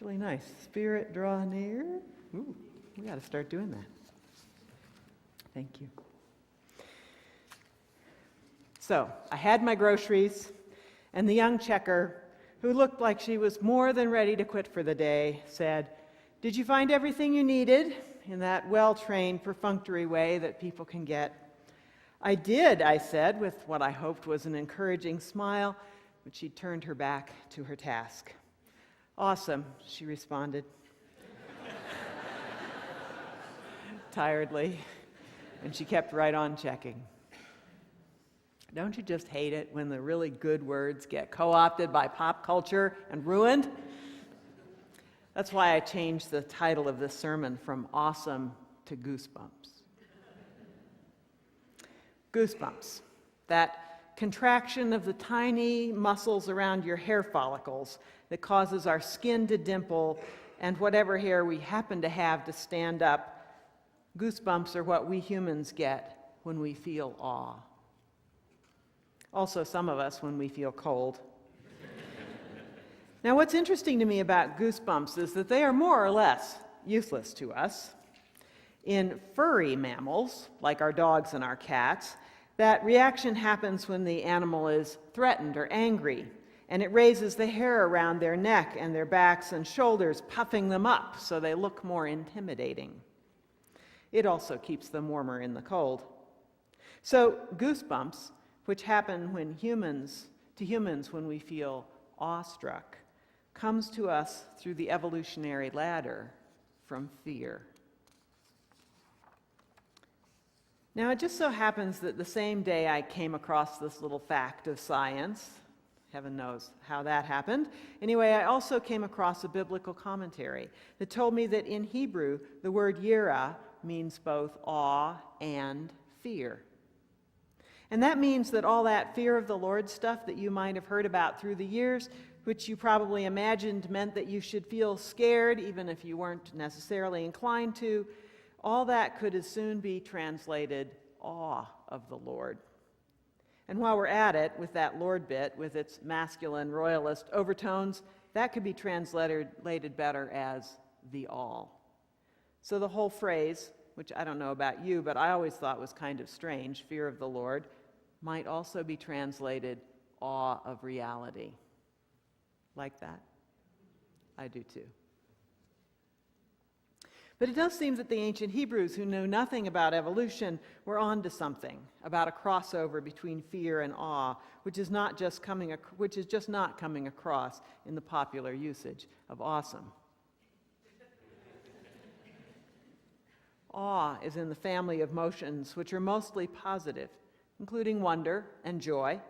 really nice. Spirit, draw near. Ooh, we got to start doing that. Thank you. So, I had my groceries, and the young checker, who looked like she was more than ready to quit for the day, said, "Did you find everything you needed?" in that well-trained, perfunctory way that people can get. "I did," I said, with what I hoped was an encouraging smile, but she turned her back to her task. "Awesome," she responded, tiredly, and she kept right on checking. Don't you just hate it when the really good words get co-opted by pop culture and ruined? That's why I changed the title of this sermon from awesome to goosebumps. Goosebumps, that contraction of the tiny muscles around your hair follicles that causes our skin to dimple and whatever hair we happen to have to stand up. Goosebumps are what we humans get when we feel awe. Also, some of us when we feel cold. Now, what's interesting to me about goosebumps is that they are more or less useless to us. In furry mammals, like our dogs and our cats, that reaction happens when the animal is threatened or angry, and it raises the hair around their neck and their backs and shoulders, puffing them up so they look more intimidating. It also keeps them warmer in the cold. So goosebumps, which happen when humans when we feel awestruck, comes to us through the evolutionary ladder from fear. Now, it just so happens that the same day I came across this little fact of science, heaven knows how that happened. Anyway, I also came across a biblical commentary that told me that in Hebrew, the word yirah means both awe and fear. And that means that all that fear of the Lord stuff that you might have heard about through the years, which you probably imagined meant that you should feel scared even if you weren't necessarily inclined to, all that could as soon be translated awe of the Lord. And while we're at it, with that Lord bit, with its masculine royalist overtones, that could be translated better as the all. So the whole phrase, which I don't know about you, but I always thought was kind of strange, fear of the Lord, might also be translated awe of reality. Like that? I do too. But it does seem that the ancient Hebrews, who knew nothing about evolution, were onto something about a crossover between fear and awe, which is just not coming across in the popular usage of awesome. Awe is in the family of emotions which are mostly positive, including wonder and joy.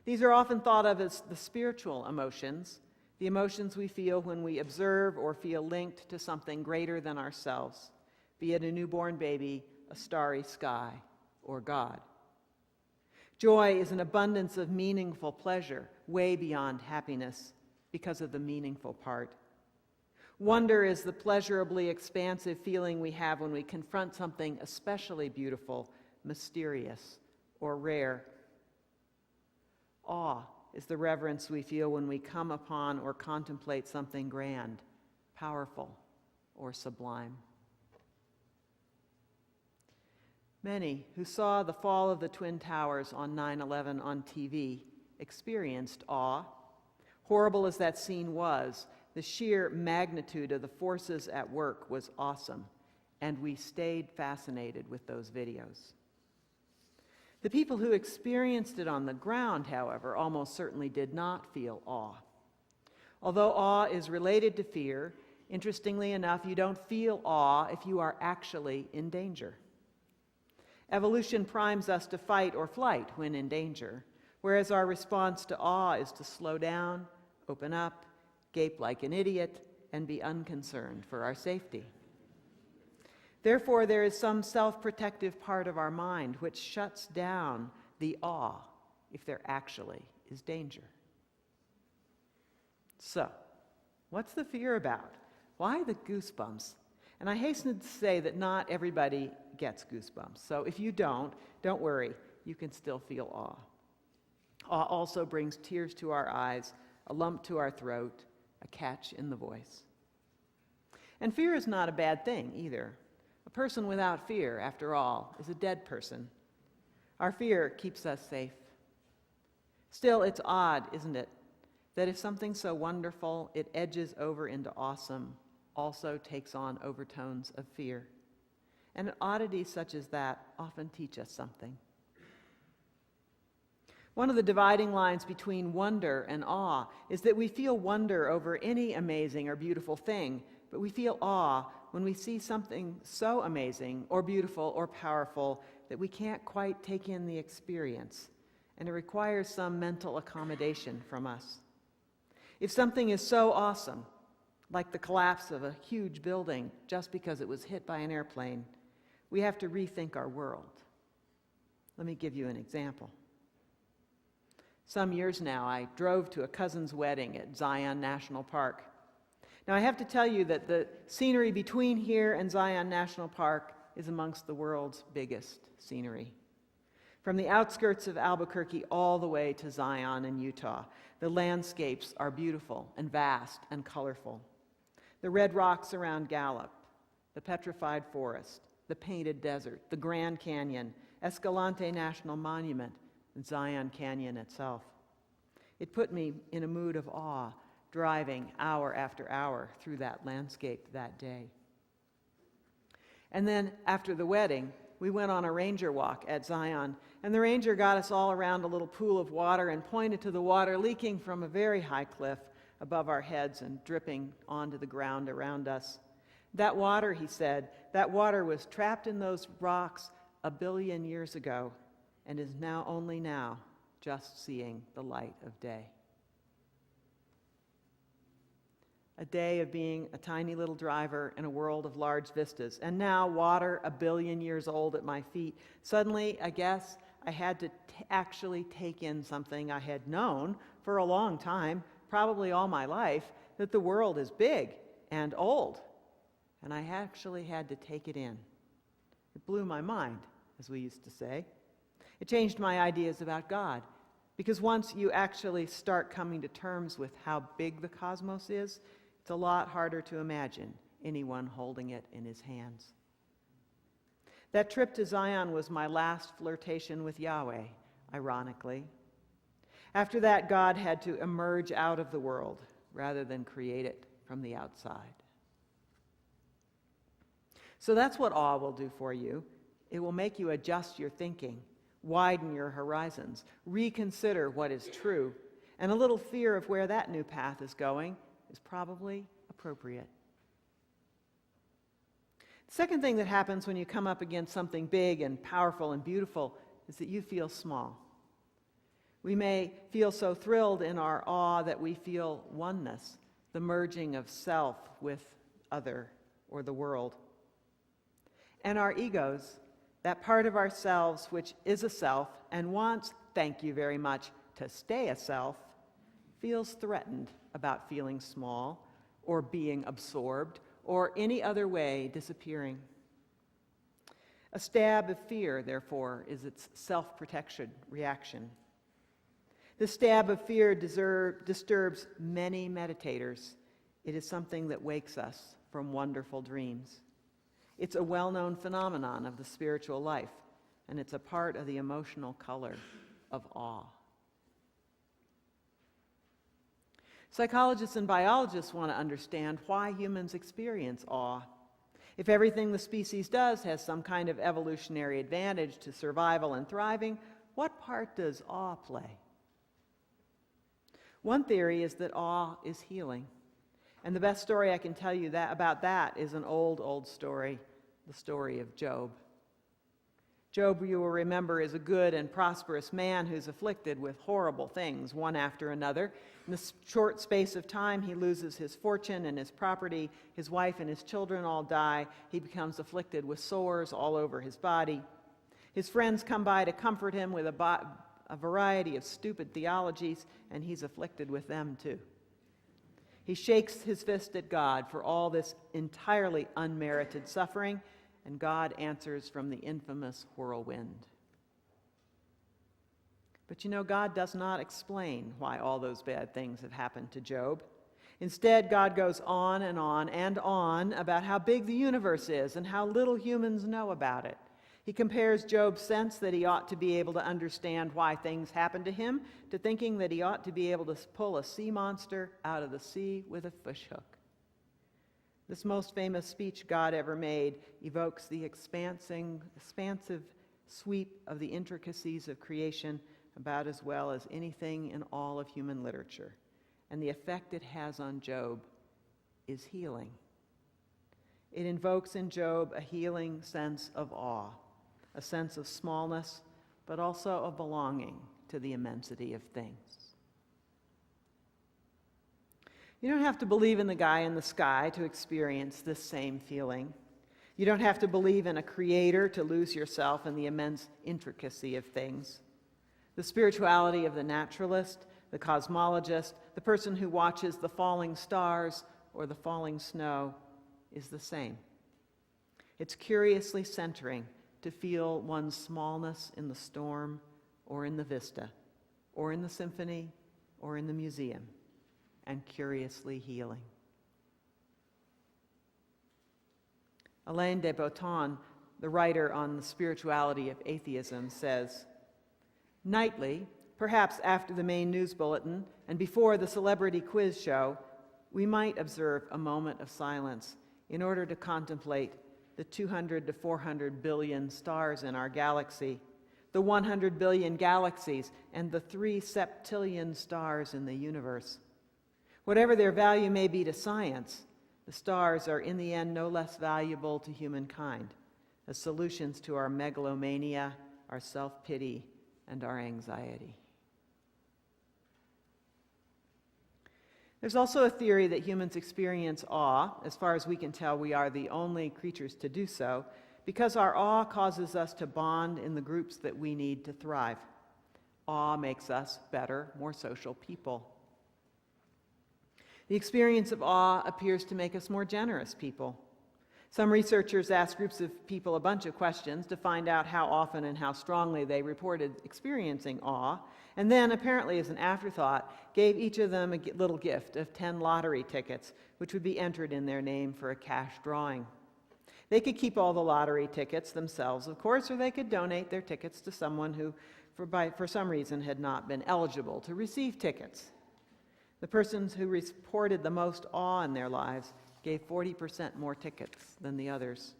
These are often thought of as the spiritual emotions, the emotions we feel when we observe or feel linked to something greater than ourselves, be it a newborn baby, a starry sky, or God. Joy is an abundance of meaningful pleasure, way beyond happiness, because of the meaningful part. Wonder is the pleasurably expansive feeling we have when we confront something especially beautiful, mysterious, or rare. Awe is the reverence we feel when we come upon or contemplate something grand, powerful, or sublime. Many who saw the fall of the Twin Towers on 9/11 on TV experienced awe. Horrible as that scene was, the sheer magnitude of the forces at work was awesome, and we stayed fascinated with those videos. The people who experienced it on the ground, however, almost certainly did not feel awe. Although awe is related to fear, interestingly enough, you don't feel awe if you are actually in danger. Evolution primes us to fight or flight when in danger, whereas our response to awe is to slow down, open up, gape like an idiot, and be unconcerned for our safety. Therefore, there is some self-protective part of our mind which shuts down the awe if there actually is danger. So, what's the fear about? Why the goosebumps? And I hasten to say that not everybody gets goosebumps. So if you don't worry, you can still feel awe. Awe also brings tears to our eyes, a lump to our throat, a catch in the voice. And fear is not a bad thing either. A person without fear, after all, is a dead person. Our fear keeps us safe. Still, it's odd, isn't it, that if something so wonderful, it edges over into awesome, also takes on overtones of fear. And oddities such as that often teach us something. One of the dividing lines between wonder and awe is that we feel wonder over any amazing or beautiful thing, but we feel awe when we see something so amazing or beautiful or powerful that we can't quite take in the experience, and it requires some mental accommodation from us. If something is so awesome, like the collapse of a huge building just because it was hit by an airplane, we have to rethink our world. Let me give you an example. Some years now, I drove to a cousin's wedding at Zion National Park. Now, I have to tell you that the scenery between here and Zion National Park is amongst the world's biggest scenery. From the outskirts of Albuquerque all the way to Zion in Utah, the landscapes are beautiful and vast and colorful. The red rocks around Gallup, the petrified forest, the painted desert, the Grand Canyon, Escalante National Monument, and Zion Canyon itself. It put me in a mood of awe, driving hour after hour through that landscape that day. And then after the wedding, we went on a ranger walk at Zion, and the ranger got us all around a little pool of water and pointed to the water leaking from a very high cliff above our heads and dripping onto the ground around us. That water, he said, that water was trapped in those rocks 1 billion years ago and is only now just seeing the light of day. A day of being a tiny little driver in a world of large vistas, and now water 1 billion years old at my feet. Suddenly, I guess I had to actually take in something I had known for a long time, probably all my life, that the world is big and old. And I actually had to take it in. It blew my mind, as we used to say. It changed my ideas about God, because once you actually start coming to terms with how big the cosmos is, it's a lot harder to imagine anyone holding it in his hands. That trip to Zion was my last flirtation with Yahweh, ironically. After that, God had to emerge out of the world rather than create it from the outside. So that's what awe will do for you. It will make you adjust your thinking, widen your horizons, reconsider what is true, and a little fear of where that new path is going is probably appropriate. The second thing that happens when you come up against something big and powerful and beautiful is that you feel small. We may feel so thrilled in our awe that we feel oneness, the merging of self with other or the world. And our egos, that part of ourselves which is a self and wants, thank you very much, to stay a self, feels threatened about feeling small or being absorbed or any other way disappearing. A stab of fear, therefore, is its self-protection reaction. The stab of fear disturbs many meditators. It is something that wakes us from wonderful dreams. It's a well-known phenomenon of the spiritual life, and it's a part of the emotional color of awe. Psychologists and biologists want to understand why humans experience awe. If everything the species does has some kind of evolutionary advantage to survival and thriving, what part does awe play? One theory is that awe is healing. And the best story I can tell you about that is an old story, the story of Job. Job, you will remember, is a good and prosperous man who's afflicted with horrible things, one after another. In the short space of time, he loses his fortune and his property. His wife and his children all die. He becomes afflicted with sores all over his body. His friends come by to comfort him with a variety of stupid theologies, and he's afflicted with them too. He shakes his fist at God for all this entirely unmerited suffering, and God answers from the infamous whirlwind. But you know, God does not explain why all those bad things have happened to Job. Instead, God goes on and on and on about how big the universe is and how little humans know about it. He compares Job's sense that he ought to be able to understand why things happen to him to thinking that he ought to be able to pull a sea monster out of the sea with a fishhook. This most famous speech God ever made evokes the expansive sweep of the intricacies of creation about as well as anything in all of human literature. And the effect it has on Job is healing. It invokes in Job a healing sense of awe, a sense of smallness, but also of belonging to the immensity of things. You don't have to believe in the guy in the sky to experience this same feeling. You don't have to believe in a creator to lose yourself in the immense intricacy of things. The spirituality of the naturalist, the cosmologist, the person who watches the falling stars or the falling snow is the same. It's curiously centering to feel one's smallness in the storm or in the vista or in the symphony or in the museum, and curiously healing. Alain de Botton, the writer on the spirituality of atheism, says, "Nightly, perhaps after the main news bulletin and before the celebrity quiz show, we might observe a moment of silence in order to contemplate the 200 to 400 billion stars in our galaxy, the 100 billion galaxies, and the 3 septillion stars in the universe. Whatever their value may be to science, the stars are in the end no less valuable to humankind as solutions to our megalomania, our self-pity, and our anxiety." There's also a theory that humans experience awe. As far as we can tell, we are the only creatures to do so, because our awe causes us to bond in the groups that we need to thrive. Awe makes us better, more social people. The experience of awe appears to make us more generous people. Some researchers asked groups of people a bunch of questions to find out how often and how strongly they reported experiencing awe, and then, apparently as an afterthought, gave each of them a little gift of 10 lottery tickets, which would be entered in their name for a cash drawing. They could keep all the lottery tickets themselves, of course, or they could donate their tickets to someone who, for some reason, had not been eligible to receive tickets. The persons who reported the most awe in their lives gave 40% more tickets than the others.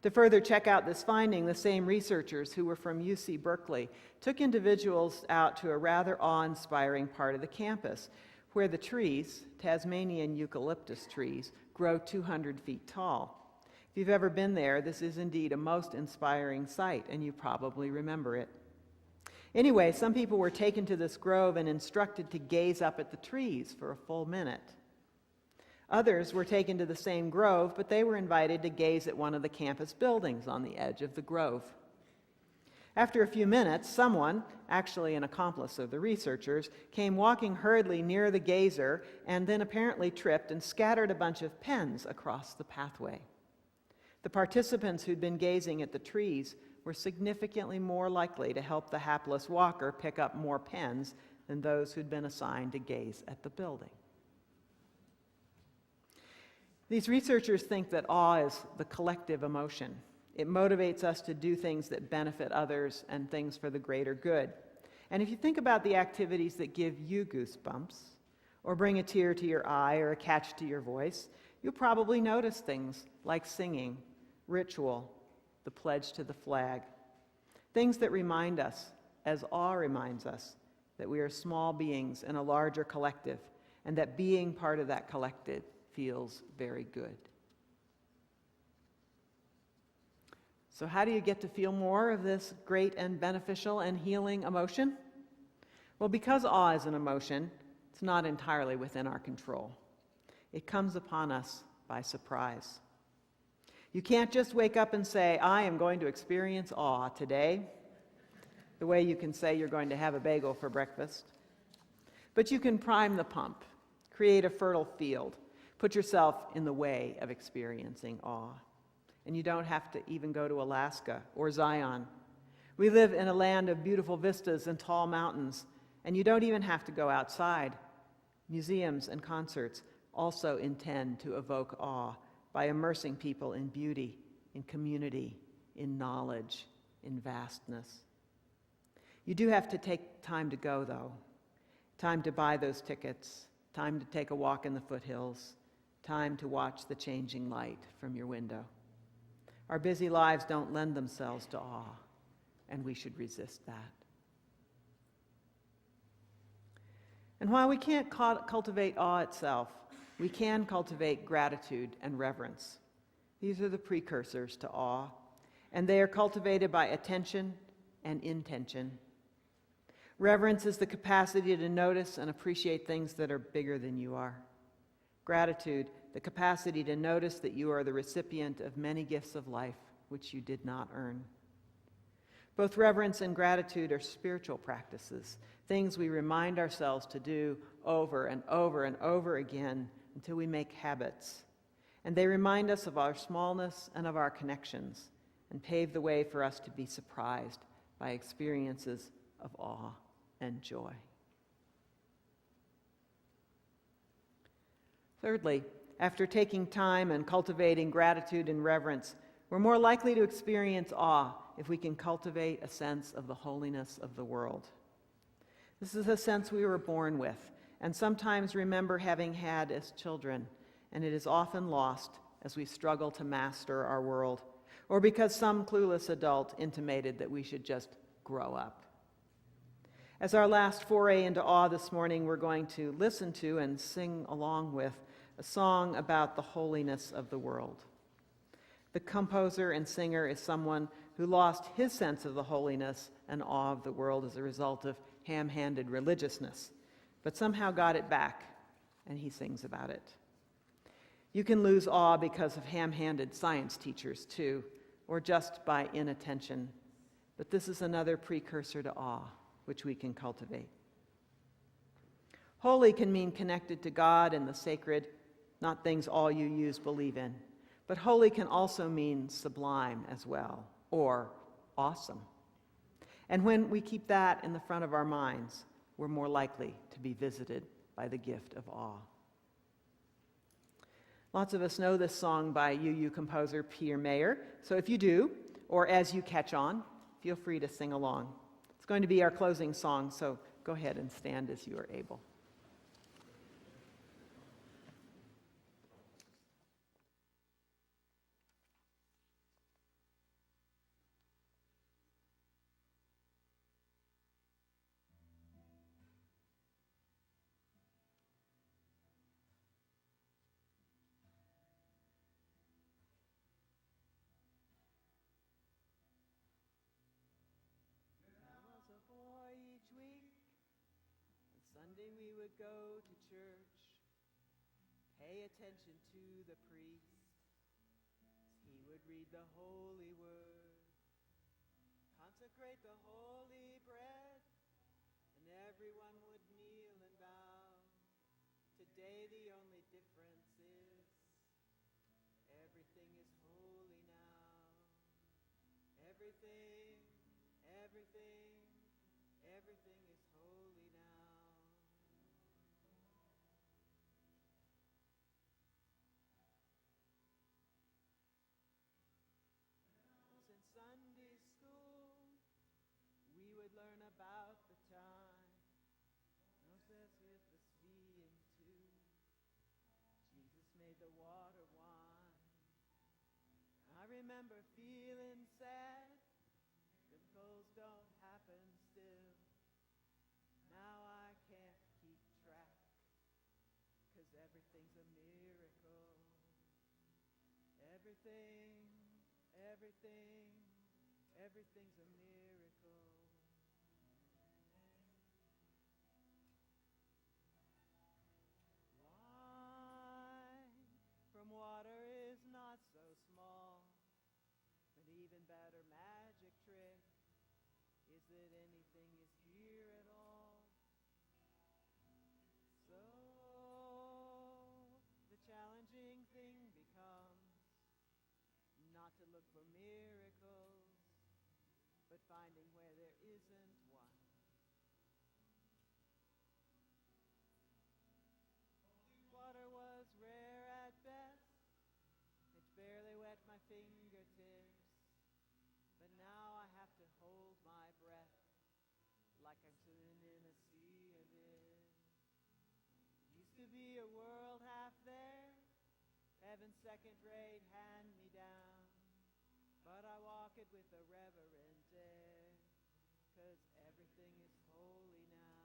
To further check out this finding, the same researchers who were from UC Berkeley took individuals out to a rather awe-inspiring part of the campus where the trees, Tasmanian eucalyptus trees, grow 200 feet tall. If you've ever been there, this is indeed a most inspiring sight, and you probably remember it. Anyway, some people were taken to this grove and instructed to gaze up at the trees for a full minute. Others were taken to the same grove, but they were invited to gaze at one of the campus buildings on the edge of the grove. After a few minutes, someone, actually an accomplice of the researchers, came walking hurriedly near the gazer and then apparently tripped and scattered a bunch of pens across the pathway. The participants who'd been gazing at the trees were significantly more likely to help the hapless walker pick up more pens than those who'd been assigned to gaze at the building. These researchers think that awe is the collective emotion. It motivates us to do things that benefit others and things for the greater good. And if you think about the activities that give you goosebumps, or bring a tear to your eye or a catch to your voice, you'll probably notice things like singing, ritual, the pledge to the flag. Things that remind us, as awe reminds us, that we are small beings in a larger collective, and that being part of that collective feels very good. So how do you get to feel more of this great and beneficial and healing emotion? Well, because awe is an emotion, it's not entirely within our control. It comes upon us by surprise. You can't just wake up and say, I am going to experience awe today, the way you can say you're going to have a bagel for breakfast. But you can prime the pump, create a fertile field, put yourself in the way of experiencing awe. And you don't have to even go to Alaska or Zion. We live in a land of beautiful vistas and tall mountains, and you don't even have to go outside. Museums and concerts also intend to evoke awe by immersing people in beauty, in community, in knowledge, in vastness. You do have to take time to go, though. Time to buy those tickets, time to take a walk in the foothills, time to watch the changing light from your window. Our busy lives don't lend themselves to awe, and we should resist that. And while we can't cultivate awe itself, we can cultivate gratitude and reverence. These are the precursors to awe, and they are cultivated by attention and intention. Reverence is the capacity to notice and appreciate things that are bigger than you are. Gratitude, the capacity to notice that you are the recipient of many gifts of life which you did not earn. Both reverence and gratitude are spiritual practices, things we remind ourselves to do over and over and over again until we make habits. And they remind us of our smallness and of our connections and pave the way for us to be surprised by experiences of awe and joy. Thirdly, after taking time and cultivating gratitude and reverence, we're more likely to experience awe if we can cultivate a sense of the holiness of the world. This is a sense we were born with and sometimes remember having had as children, and it is often lost as we struggle to master our world, or because some clueless adult intimated that we should just grow up. As our last foray into awe this morning, we're going to listen to and sing along with a song about the holiness of the world. The composer and singer is someone who lost his sense of the holiness and awe of the world as a result of ham-handed religiousness, but somehow got it back, and he sings about it. You can lose awe because of ham-handed science teachers, too, or just by inattention, but this is another precursor to awe, which we can cultivate. Holy can mean connected to God and the sacred, not things all you use believe in. But holy can also mean sublime as well, or awesome. And when we keep that in the front of our minds, we're more likely to be visited by the gift of awe. Lots of us know this song by UU composer Peter Mayer, so if you do, or as you catch on, feel free to sing along. It's going to be our closing song, so go ahead and stand as you are able. Sunday we would go to church, pay attention to the priest. He would read the holy word, consecrate the holy bread, and everyone would kneel and bow. Today the only difference is everything is holy now. Everything is holy now. Sunday school, we would learn about the time. Moses is the sea and two. Jesus made the water wine. I remember feeling sad. Miracles don't happen still. Now I can't keep track, 'cause everything's a miracle. Everything's a miracle. Wine from water is not so small. An even better magic trick is that anything is here at all. So the challenging thing becomes not to look for miracles, but finding where there isn't one. like I'm swimming in a sea of it. Used to be a world half there, heaven's second-rate hand-me-down. But I walk it with a reverent air, 'cause everything is holy now.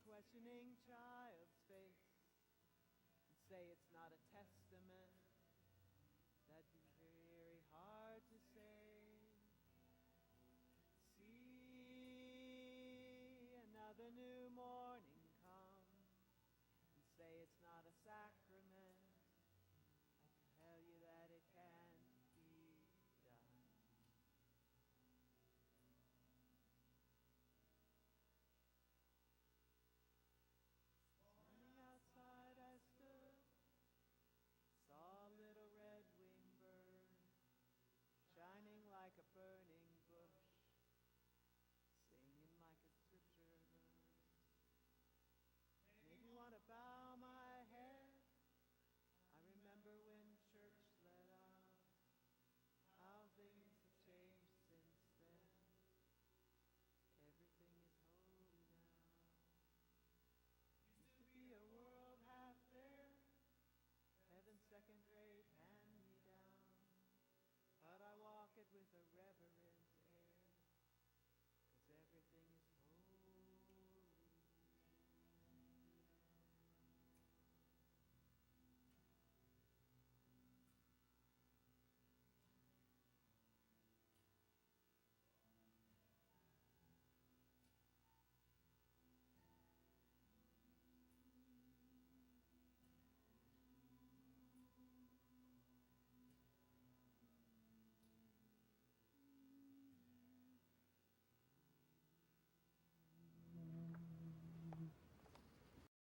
Questioning child's face and say it's not a testament. That'd be very hard to say. See another new